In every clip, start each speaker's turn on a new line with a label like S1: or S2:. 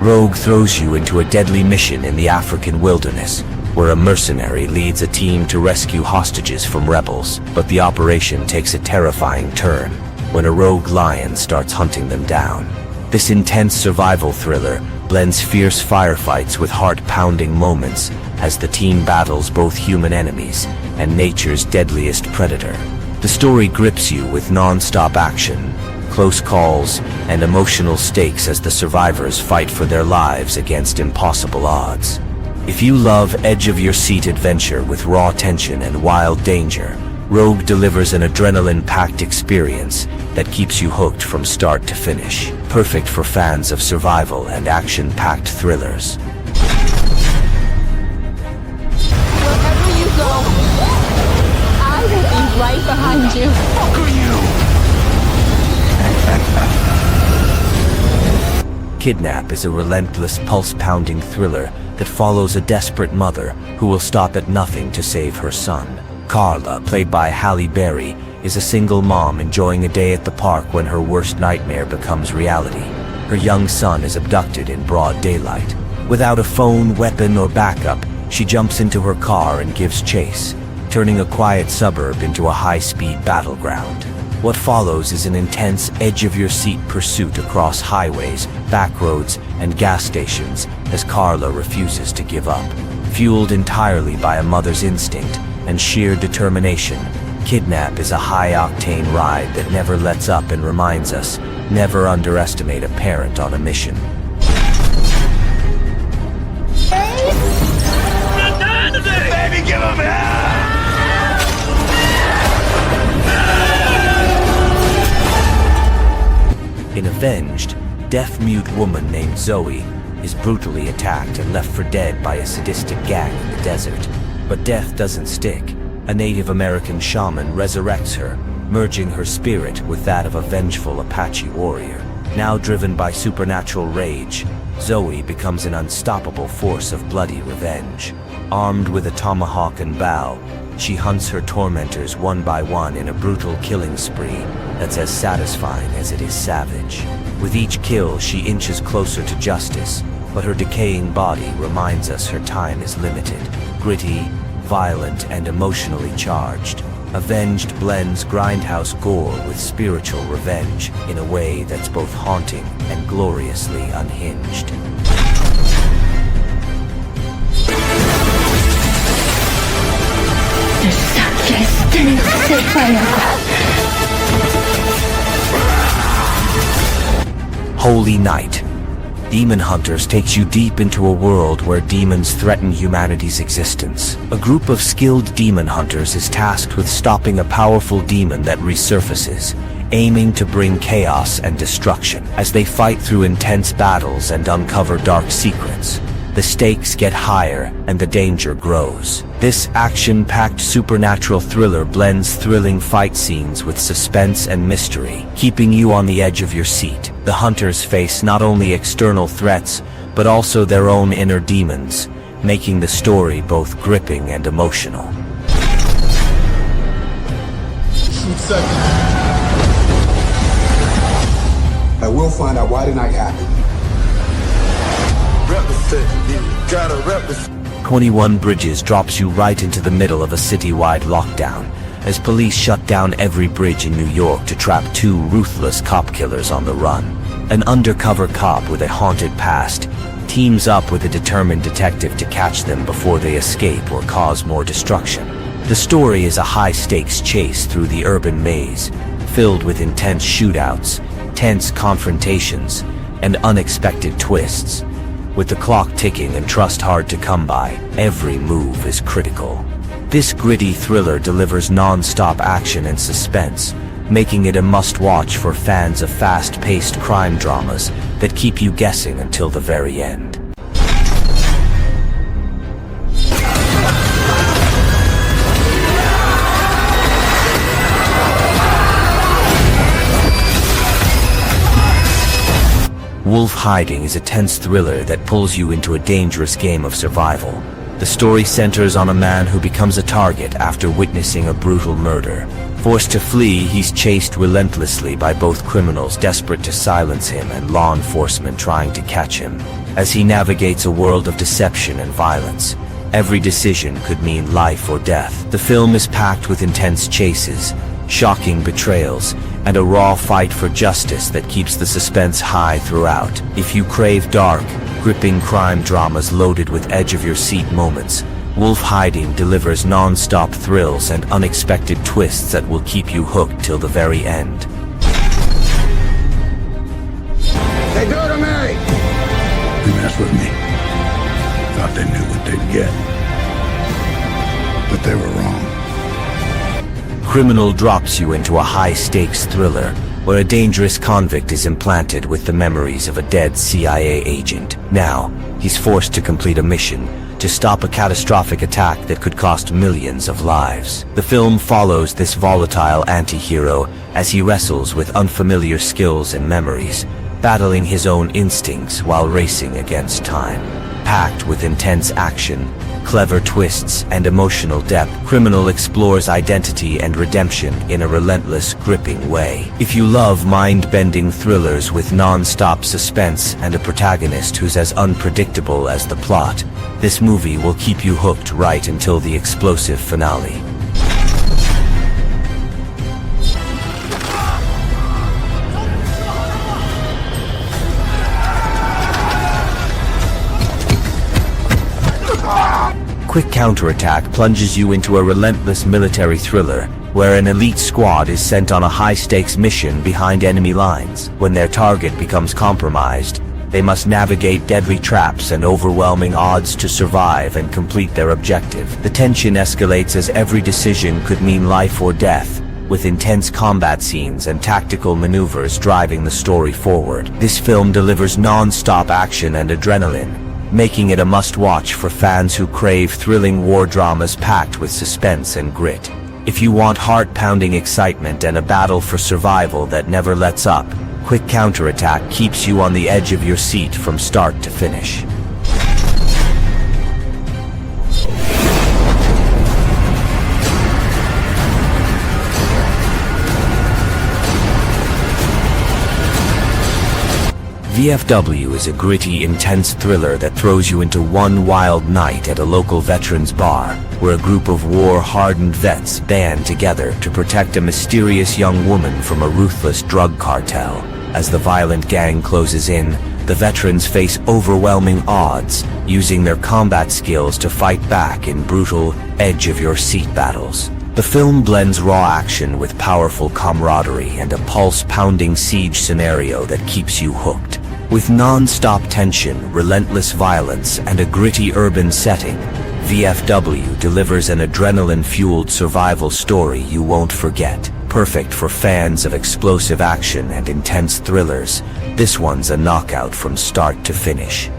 S1: Rogue throws you into a deadly mission in the African wilderness, where a mercenary leads a team to rescue hostages from rebels, but the operation takes a terrifying turn when a rogue lion starts hunting them down. This intense survival thriller blends fierce firefights with heart-pounding moments as the team battles both human enemies and nature's deadliest predator. The story grips you with non-stop action, close calls, and emotional stakes as the survivors fight for their lives against impossible odds. If you love edge-of-your-seat adventure with raw tension and wild danger, Rogue delivers an adrenaline-packed experience that keeps you hooked from start to finish. Perfect for fans of survival and action-packed thrillers.
S2: Wherever you go, I will be right behind you.
S3: Fuck are you?
S1: Kidnap is a relentless, pulse-pounding thriller that follows a desperate mother who will stop at nothing to save her son. Carla, played by Halle Berry, is a single mom enjoying a day at the park when her worst nightmare becomes reality. Her young son is abducted in broad daylight. Without a phone, weapon, or backup, she jumps into her car and gives chase, turning a quiet suburb into a high-speed battleground. What follows is an intense, edge-of-your-seat pursuit across highways, back roads, and gas stations as Carla refuses to give up. Fueled entirely by a mother's instinct and sheer determination, Kidnap is a high-octane ride that never lets up and reminds us, never underestimate a parent on a mission.
S3: Baby, give him hell!
S1: In Avenged, deaf-mute woman named Zoe is brutally attacked and left for dead by a sadistic gang in the desert. But death doesn't stick. A Native American shaman resurrects her, merging her spirit with that of a vengeful Apache warrior. Now driven by supernatural rage, Zoe becomes an unstoppable force of bloody revenge. Armed with a tomahawk and bow, she hunts her tormentors one by one in a brutal killing spree that's as satisfying as it is savage. With each kill, she inches closer to justice, but her decaying body reminds us her time is limited. Gritty, violent, and emotionally charged, Avenged blends grindhouse gore with spiritual revenge in a way that's both haunting and gloriously unhinged. Holy Night. Demon Hunters takes you deep into a world where demons threaten humanity's existence. A group of skilled demon hunters is tasked with stopping a powerful demon that resurfaces, aiming to bring chaos and destruction. As they fight through intense battles and uncover dark secrets, the stakes get higher and the danger grows. This action-packed supernatural thriller blends thrilling fight scenes with suspense and mystery, keeping you on the edge of your seat. The hunters face not only external threats, but also their own inner demons, making the story both gripping and emotional.
S4: Shoot second. I will find out why the night happened.
S3: Represent, you gotta represent.
S1: 21 Bridges drops you right into the middle of a citywide lockdown, as police shut down every bridge in New York to trap two ruthless cop killers on the run. An undercover cop with a haunted past teams up with a determined detective to catch them before they escape or cause more destruction. The story is a high-stakes chase through the urban maze, filled with intense shootouts, tense confrontations, and unexpected twists. With the clock ticking and trust hard to come by, every move is critical. This gritty thriller delivers non-stop action and suspense, making it a must-watch for fans of fast-paced crime dramas that keep you guessing until the very end. Wolf Hiding is a tense thriller that pulls you into a dangerous game of survival. The story centers on a man who becomes a target after witnessing a brutal murder. Forced to flee, he's chased relentlessly by both criminals desperate to silence him and law enforcement trying to catch him. As he navigates a world of deception and violence, every decision could mean life or death. The film is packed with intense chases, shocking betrayals, and a raw fight for justice that keeps the suspense high throughout. If you crave dark, gripping crime dramas loaded with edge-of-your-seat moments, Wolf Hiding delivers non-stop thrills and unexpected twists that will keep you hooked till the very end.
S4: They do it to me!
S3: They messed with me. Thought they knew what they'd get. But they were wrong.
S1: Criminal drops you into a high-stakes thriller where a dangerous convict is implanted with the memories of a dead CIA agent. Now, he's forced to complete a mission to stop a catastrophic attack that could cost millions of lives. The film follows this volatile anti-hero as he wrestles with unfamiliar skills and memories, battling his own instincts while racing against time. Packed with intense action, clever twists, and emotional depth, Criminal explores identity and redemption in a relentless, gripping way. If you love mind-bending thrillers with non-stop suspense and a protagonist who's as unpredictable as the plot, this movie will keep you hooked right until the explosive finale. Quick Counterattack plunges you into a relentless military thriller where an elite squad is sent on a high-stakes mission behind enemy lines. When their target becomes compromised, they must navigate deadly traps and overwhelming odds to survive and complete their objective. The tension escalates as every decision could mean life or death, with intense combat scenes and tactical maneuvers driving the story forward. This film delivers non-stop action and adrenaline, making it a must-watch for fans who crave thrilling war dramas packed with suspense and grit. If you want heart-pounding excitement and a battle for survival that never lets up, Quick Counterattack keeps you on the edge of your seat from start to finish. VFW is a gritty, intense thriller that throws you into one wild night at a local veterans bar, where a group of war-hardened vets band together to protect a mysterious young woman from a ruthless drug cartel. As the violent gang closes in, the veterans face overwhelming odds, using their combat skills to fight back in brutal, edge-of-your-seat battles. The film blends raw action with powerful camaraderie and a pulse-pounding siege scenario that keeps you hooked. With non-stop tension, relentless violence, and a gritty urban setting, VFW delivers an adrenaline-fueled survival story you won't forget. Perfect for fans of explosive action and intense thrillers, this one's a knockout from start to finish.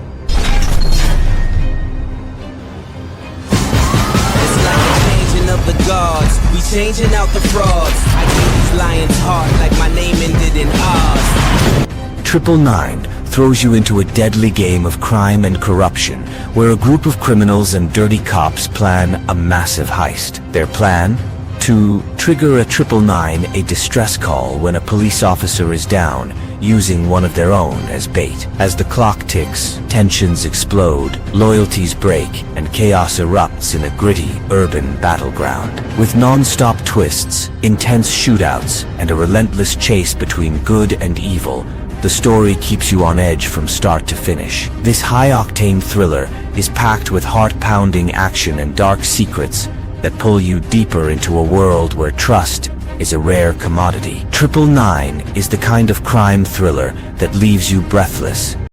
S5: Of the gods, we changing out the frauds. I gave these lions heart like my name ended in Oz.
S1: 999 throws you into a deadly game of crime and corruption, where a group of criminals and dirty cops plan a massive heist. Their plan? To trigger a 999, a distress call when a police officer is down, using one of their own as bait. As the clock ticks, tensions explode, loyalties break, and chaos erupts in a gritty, urban battleground. With non-stop twists, intense shootouts, and a relentless chase between good and evil, the story keeps you on edge from start to finish. This high-octane thriller is packed with heart-pounding action and dark secrets that pull you deeper into a world where trust is a rare commodity. 999 is the kind of crime thriller that leaves you breathless,